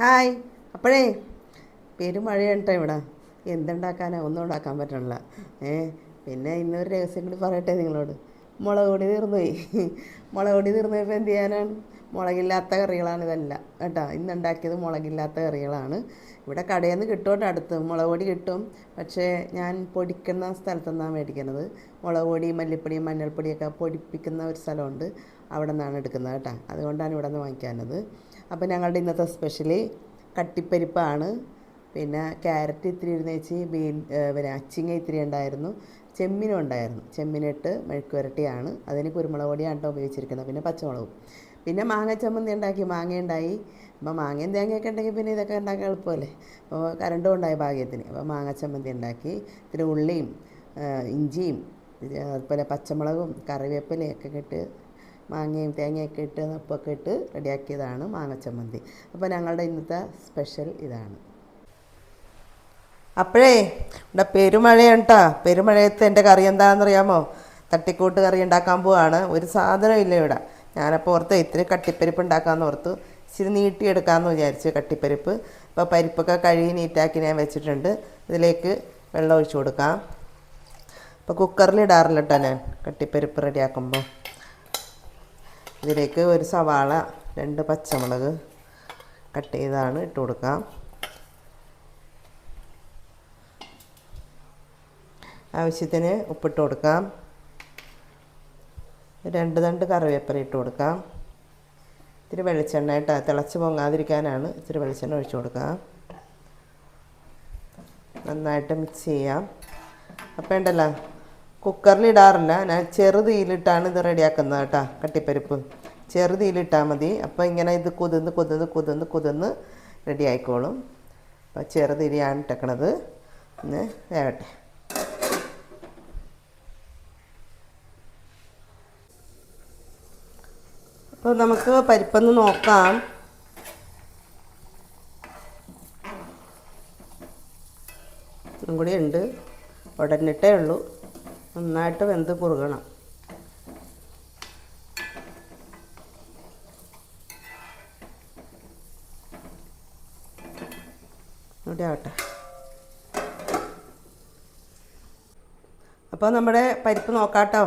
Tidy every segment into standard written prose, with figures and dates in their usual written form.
Hi. അപ്പോഴേ പെരുമഴയാണ് കേട്ടോ ഇവിടെ. എന്തുണ്ടാക്കാനാ, ഒന്നും ഉണ്ടാക്കാൻ പറ്റണില്ല. ഏ പിന്നെ ഇന്നൊരു രഹസ്യം കൂടി പറയട്ടെ നിങ്ങളോട്. മുളക് പൊടി തീർന്നുപോയി. മുളക് പൊടി തീർന്നുപോയപ്പോൾ എന്ത് ചെയ്യാനാണ്? മുളകില്ലാത്ത കറികളാണ് ഇതെല്ലാം കേട്ടോ. ഇന്നുണ്ടാക്കിയത് മുളകില്ലാത്ത കറികളാണ്. ഇവിടെ കടയിൽ നിന്ന് കിട്ടും കേട്ടോ, അടുത്ത് മുളക് പൊടി കിട്ടും. പക്ഷേ ഞാൻ പൊടിക്കുന്ന സ്ഥലത്തു നിന്നാണ് മേടിക്കുന്നത്. മുളക് പൊടി, മല്ലിപ്പൊടി, മഞ്ഞൾപ്പൊടിയൊക്കെ പൊടിപ്പിക്കുന്ന ഒരു സ്ഥലമുണ്ട്, അവിടെ നിന്നാണ് എടുക്കുന്നത് കേട്ടോ. അതുകൊണ്ടാണ് ഇവിടെ നിന്ന് വാങ്ങിക്കാനത്. അപ്പോൾ ഞങ്ങളുടെ ഇന്നത്തെ സ്പെഷ്യലി കട്ടിപ്പരിപ്പാണ്. പിന്നെ ക്യാരറ്റ് ഇത്തിരി ഇരുന്ന് വെച്ച്, പിന്നെ അച്ചിങ്ങ ഇത്തിരി ഉണ്ടായിരുന്നു, ചെമ്മീനും ഉണ്ടായിരുന്നു. ചെമ്മീനിട്ട് മെഴുക്ക് വരട്ടിയാണ്. അതിന് കുരുമുളക് പൊടിയാണ് കേട്ടോ ഉപയോഗിച്ചിരിക്കുന്നത്, പിന്നെ പച്ചമുളകും. പിന്നെ മാങ്ങ ചമ്മന്തി ഉണ്ടാക്കി, മാങ്ങയുണ്ടായി. അപ്പോൾ മാങ്ങയും തേങ്ങയൊക്കെ ഉണ്ടെങ്കിൽ പിന്നെ ഇതൊക്കെ ഉണ്ടാക്കാൻ എളുപ്പമല്ലേ. അപ്പോൾ കരണ്ടും ഉണ്ടായി ഭാഗ്യത്തിന്. അപ്പോൾ മാങ്ങ ചമ്മന്തി ഉണ്ടാക്കി. ഇത്തിരി ഉള്ളിയും ഇഞ്ചിയും അതുപോലെ പച്ചമുളകും കറിവേപ്പിലയൊക്കെ ഇട്ട്, മാങ്ങയും തേങ്ങയൊക്കെ ഇട്ട് ഉപ്പൊക്കെ ഇട്ട് റെഡിയാക്കിയതാണ് മാങ്ങച്ചമ്മന്തി. അപ്പോൾ ഞങ്ങളുടെ ഇന്നത്തെ സ്പെഷ്യൽ ഇതാണ്. അപ്പോഴേ ഇവിടെ പെരുമഴയാണ് കേട്ടോ. പെരുമഴയത്ത് എൻ്റെ കറി എന്താണെന്നറിയാമോ? തട്ടിക്കൂട്ട് കറി ഉണ്ടാക്കാൻ പോവാണ്. ഒരു സാധനം ഇല്ല ഇവിടെ. ഞാനപ്പോൾ ഓർത്ത് ഇത്തിരി കട്ടിപ്പരിപ്പ് ഉണ്ടാക്കാമെന്ന് ഓർത്തു. ഇച്ചിരി നീട്ടിയെടുക്കാമെന്ന് വിചാരിച്ചു കട്ടിപ്പരിപ്പ്. അപ്പോൾ പരിപ്പൊക്കെ കഴുകി നീറ്റാക്കി ഞാൻ വെച്ചിട്ടുണ്ട്. ഇതിലേക്ക് വെള്ളം ഒഴിച്ചു കൊടുക്കാം. അപ്പോൾ കുക്കറിൽ ഇടാറില്ല കേട്ടോ ഞാൻ കട്ടിപ്പരിപ്പ് റെഡിയാക്കുമ്പോൾ. ഇതിലേക്ക് ഒരു സവാള, 2 പച്ചമുളക് കട്ട് ചെയ്താണ് ഇട്ട് കൊടുക്കാം. ആവശ്യത്തിന് ഉപ്പിട്ട് കൊടുക്കാം. 2 തണ്ട് കറിവേപ്പില ഇട്ട് കൊടുക്കാം. ഇത്തിരി വെളിച്ചെണ്ണ ഇട്ട് തിളച്ച് പൊങ്ങാതിരിക്കാനാണ് ഇത്തിരി വെളിച്ചെണ്ണ ഒഴിച്ചു കൊടുക്കാം. നന്നായിട്ട് മിക്സ് ചെയ്യാം. അപ്പോൾ ഉണ്ടല്ലോ, കുക്കറിൽ ഇടാറില്ല ഞാൻ, ചെറുതീയിലിട്ടാണ് ഇത് റെഡിയാക്കുന്നത് കേട്ടോ. കട്ടിപ്പരിപ്പ് ചെറുതീയിലിട്ടാൽ മതി. അപ്പോൾ ഇങ്ങനെ ഇത് കുതിർന്ന് റെഡി ആയിക്കോളും. അപ്പോൾ ചെറുതീരിയാണ് ഇട്ടേക്കണത്. ഒന്ന് വേവട്ടെ. അപ്പോൾ നമുക്ക് പരിപ്പൊന്ന് നോക്കാം. ഇതും കൂടി ഉണ്ട്, ഉടനിട്ടേ ഉള്ളൂ. നന്നായിട്ട് വെന്ത് കുറുകണം. ഇവിടെ ആവട്ടെ. അപ്പോൾ നമ്മുടെ പരിപ്പ് നോക്കാട്ടോ.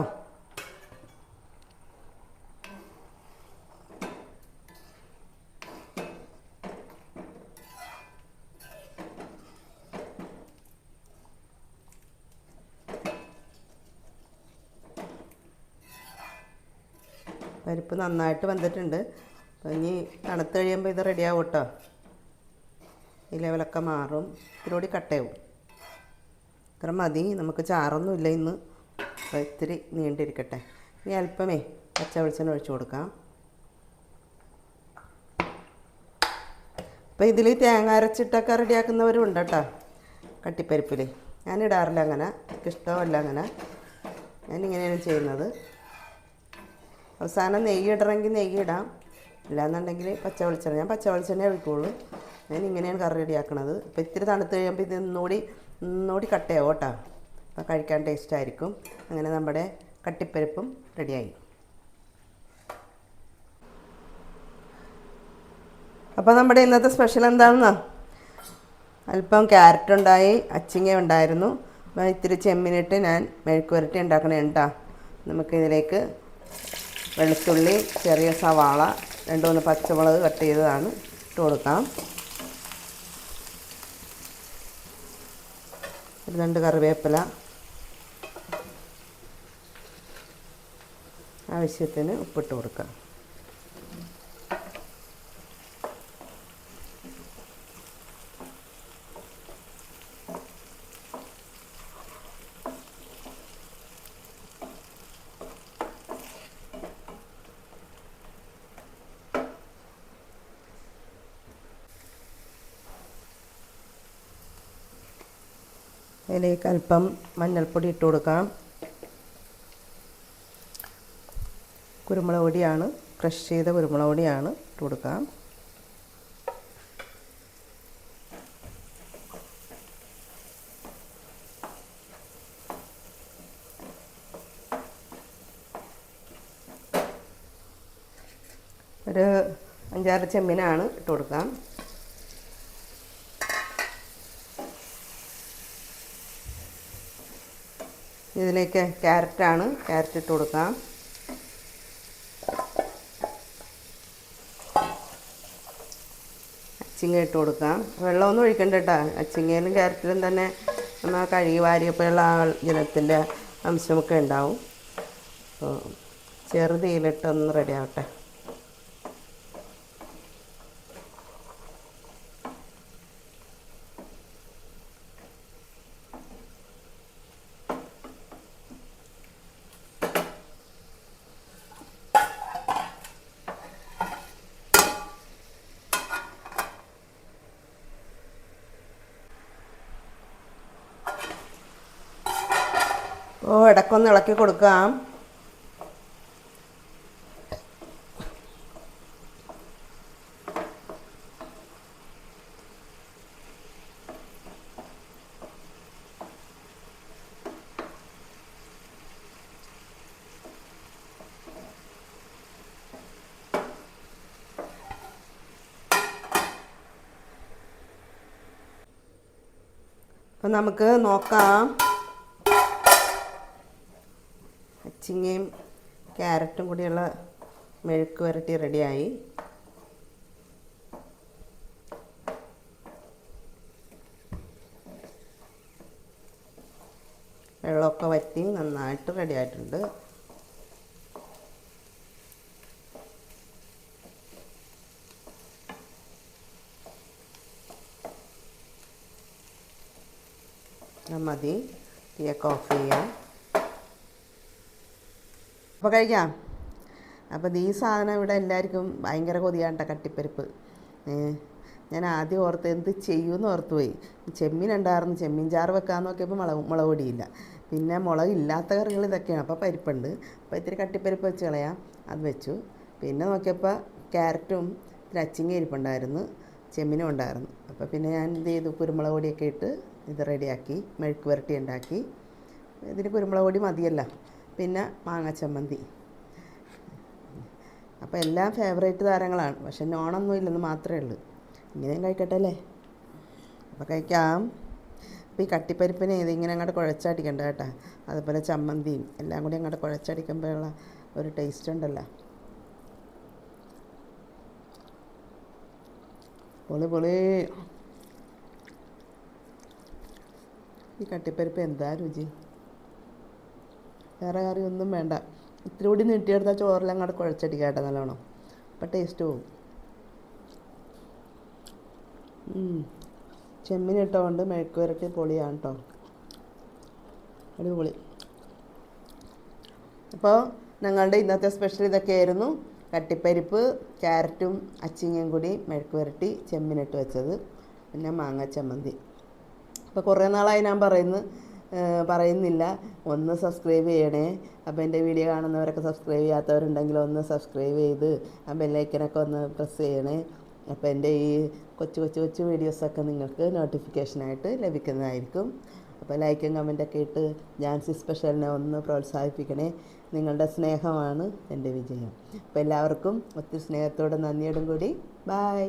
പരിപ്പ് നന്നായിട്ട് വെന്തിട്ടുണ്ട്. അപ്പോൾ ഇനി തണുത്ത് കഴിയുമ്പോൾ ഇത് റെഡിയാവും കേട്ടോ. ഈ ലെവലൊക്കെ മാറും, ഇത്തിരി കട്ടയാവും. ഇത്ര മതി, നമുക്ക് ചാറൊന്നുമില്ല ഇന്ന്. അപ്പോൾ ഇത്തിരി നീണ്ടിരിക്കട്ടെ. ഇനി അല്പമേ പച്ച വെളിച്ചെണ്ണ ഒഴിച്ചു കൊടുക്കാം. അപ്പോൾ ഇതിൽ തേങ്ങ അരച്ചിട്ടൊക്കെ റെഡിയാക്കുന്നവരും ഉണ്ട് കേട്ടോ കട്ടിപ്പരിപ്പിൽ. ഞാനിടാറില്ല അങ്ങനെ, എനിക്കിഷ്ടമല്ല അങ്ങനെ. ഞാനിങ്ങനെയാണ് ചെയ്യുന്നത്. അവസാനം നെയ്യ് ഇടണമെങ്കിൽ നെയ്യ് ഇടാം, ഇല്ലാന്നുണ്ടെങ്കിൽ പച്ച വെളിച്ചെണ്ണ. ഞാൻ പച്ച വെളിച്ചെണ്ണ ഒഴിക്കുള്ളൂ. ഞാൻ ഇങ്ങനെയാണ് കറി റെഡിയാക്കണത്. അപ്പോൾ ഇത്തിരി തണുത്ത് കഴിയുമ്പോൾ ഇത് ഒന്നുകൂടി കട്ടയാവും കേട്ടോ. അപ്പോൾ കഴിക്കാൻ ടേസ്റ്റ് ആയിരിക്കും. അങ്ങനെ നമ്മുടെ കട്ടിപ്പരിപ്പും റെഡിയായി. അപ്പോൾ നമ്മുടെ ഇന്നത്തെ സ്പെഷ്യൽ എന്താണെന്നോ? അല്പം ക്യാരറ്റ് ഉണ്ടായി, അച്ചിങ്ങ ഉണ്ടായിരുന്നു. അപ്പോൾ ഇത്തിരി ചെമ്മീനിട്ട് ഞാൻ മെഴുക്ക് വരട്ടി ഉണ്ടാക്കണേ കേട്ടോ. നമുക്കിതിലേക്ക് വെളുത്തുള്ളി, ചെറിയ സവാള, 2-3 പച്ചമുളക് കട്ട് ചെയ്തതാണ് ഇട്ട് കൊടുക്കാം. 2 കറിവേപ്പില, ആവശ്യത്തിന് ഉപ്പിട്ട് കൊടുക്കാം. അതിലേക്ക് അല്പം മഞ്ഞൾപ്പൊടി ഇട്ട് കൊടുക്കാം. കുരുമുളക് പൊടിയാണ്, ക്രഷ് ചെയ്ത കുരുമുളക് പൊടിയാണ് ഇട്ട് കൊടുക്കാം. ഒരു 5-6 ചെമ്മീനാണ് ഇട്ട് കൊടുക്കാം. ഇതിലേക്ക് ക്യാരറ്റാണ്, ക്യാരറ്റ് ഇട്ട് കൊടുക്കാം. അച്ചിങ്ങ ഇട്ട് കൊടുക്കാം. വെള്ളമൊന്നും ഒഴിക്കണ്ട കേട്ടോ. അച്ചിങ്ങയിലും ക്യാരറ്റിലും തന്നെ നമ്മൾ കഴുകി വാരിയപ്പോഴുള്ള ആ ജലത്തിൻ്റെ അംശമൊക്കെ ഉണ്ടാവും. അപ്പോൾ ചെറുതീയിലിട്ടൊന്ന് റെഡി ആവട്ടെ. ഇടയ്ക്കൊന്ന് ഇളക്കി കൊടുക്കാം. അപ്പം നമുക്ക് നോക്കാം. അച്ചിങ്ങയും ക്യാരറ്റും കൂടിയുള്ള മെഴുക്ക് വരട്ടി റെഡിയായി. വെള്ളമൊക്കെ വറ്റി നന്നായിട്ട് റെഡി ആയിട്ടുണ്ട്. മതി, തീയൊക്കെ ഓഫ് ചെയ്യാം. അപ്പോൾ കഴിക്കാം. അപ്പോൾ ഈ സാധനം ഇവിടെ എല്ലാവർക്കും ഭയങ്കര കൊതിയാണ്ട, കട്ടിപ്പരിപ്പ്. ഞാൻ ആദ്യം ഓർത്ത് എന്ത് ചെയ്യുമെന്ന് ഓർത്ത് പോയി. ചെമ്മീൻ ഉണ്ടായിരുന്നു, ചെമ്മീൻ ചാറ് വെക്കാമെന്ന് നോക്കിയപ്പോൾ മുളക് പൊടിയില്ല. പിന്നെ മുളകില്ലാത്ത കറികൾ ഇതൊക്കെയാണ്. അപ്പോൾ പരിപ്പുണ്ട്, അപ്പോൾ ഇത്തിരി കട്ടിപ്പരിപ്പ് വെച്ച് കളയാം, അത് വെച്ചു. പിന്നെ നോക്കിയപ്പോൾ ക്യാരറ്റും ഇത്തിരി അച്ചിങ്ങ ഇരിപ്പുണ്ടായിരുന്നു, ചെമ്മീനും ഉണ്ടായിരുന്നു. അപ്പോൾ പിന്നെ ഞാൻ എന്ത് ചെയ്തു, കുരുമുളക് പൊടിയൊക്കെ ഇട്ട് ഇത് റെഡിയാക്കി, മെഴുക്ക് വരട്ടി ഉണ്ടാക്കി. ഇതിന് കുരുമുളക് പൊടി മതിയല്ല. പിന്നെ മാങ്ങ ചമ്മന്തി. അപ്പോൾ എല്ലാം ഫേവറേറ്റ് താരങ്ങളാണ്. പക്ഷെ നോണൊന്നും ഇല്ലെന്ന് മാത്രമേ ഉള്ളൂ. ഇങ്ങനെയും കഴിക്കട്ടെ അല്ലേ. അപ്പോൾ കഴിക്കാം. അപ്പോൾ ഈ കട്ടിപ്പരിപ്പിനെ ഇതിങ്ങനെ അങ്ങോട്ട് കുഴച്ചടിക്കണ്ട കേട്ടോ. അതുപോലെ ചമ്മന്തിയും എല്ലാം കൂടി അങ്ങോട്ട് കുഴച്ചടിക്കുമ്പോഴുള്ള ഒരു ടേസ്റ്റ് ഉണ്ടല്ലോ. പൊളി പൊളി. ഈ കട്ടിപ്പരിപ്പ് എന്താ രുചി. വേറെ കറി ഒന്നും വേണ്ട. ഇത്തിരി കൂടി നീട്ടിയെടുത്താൽ ചോറെല്ലാം അങ്ങോട്ട് കുഴച്ചടിക്കാം കേട്ടോ നല്ലോണം. അപ്പം ടേസ്റ്റ് പോവും. ചെമ്മീൻ ഇട്ടുകൊണ്ട് മെഴുക്ക് വരട്ടി പൊളിയാണ് കേട്ടോ, അടിപൊളി. അപ്പോൾ ഞങ്ങളുടെ ഇന്നത്തെ സ്പെഷ്യൽ ഇതൊക്കെയായിരുന്നു. കട്ടിപ്പരിപ്പ്, ക്യാരറ്റും അച്ചിങ്ങയും കൂടി മെഴുക്ക് വരട്ടി, ചെമ്മീനിട്ട് വെച്ചത്, പിന്നെ മാങ്ങ ചമ്മന്തി. അപ്പോൾ കുറേ നാളായി ഞാൻ പറയുന്നില്ല, ഒന്ന് സബ്സ്ക്രൈബ് ചെയ്യണേ. അപ്പോൾ എൻ്റെ വീഡിയോ കാണുന്നവരൊക്കെ സബ്സ്ക്രൈബ് ചെയ്യാത്തവരുണ്ടെങ്കിൽ ഒന്ന് സബ്സ്ക്രൈബ് ചെയ്ത് ആ ബെല്ലൈക്കനൊക്കെ ഒന്ന് പ്രസ് ചെയ്യണേ. അപ്പോൾ എൻ്റെ ഈ കൊച്ചു വീഡിയോസൊക്കെ നിങ്ങൾക്ക് നോട്ടിഫിക്കേഷനായിട്ട് ലഭിക്കുന്നതായിരിക്കും. അപ്പോൾ ലൈക്കും കമൻറ്റൊക്കെ ഇട്ട് ജാൻസി സ്പെഷ്യലിനെ ഒന്ന് പ്രോത്സാഹിപ്പിക്കണേ. നിങ്ങളുടെ സ്നേഹമാണ് എൻ്റെ വിജയം. അപ്പോൾ എല്ലാവർക്കും ഒത്തിരി സ്നേഹത്തോടെ നന്ദിയോടും കൂടി ബായ്.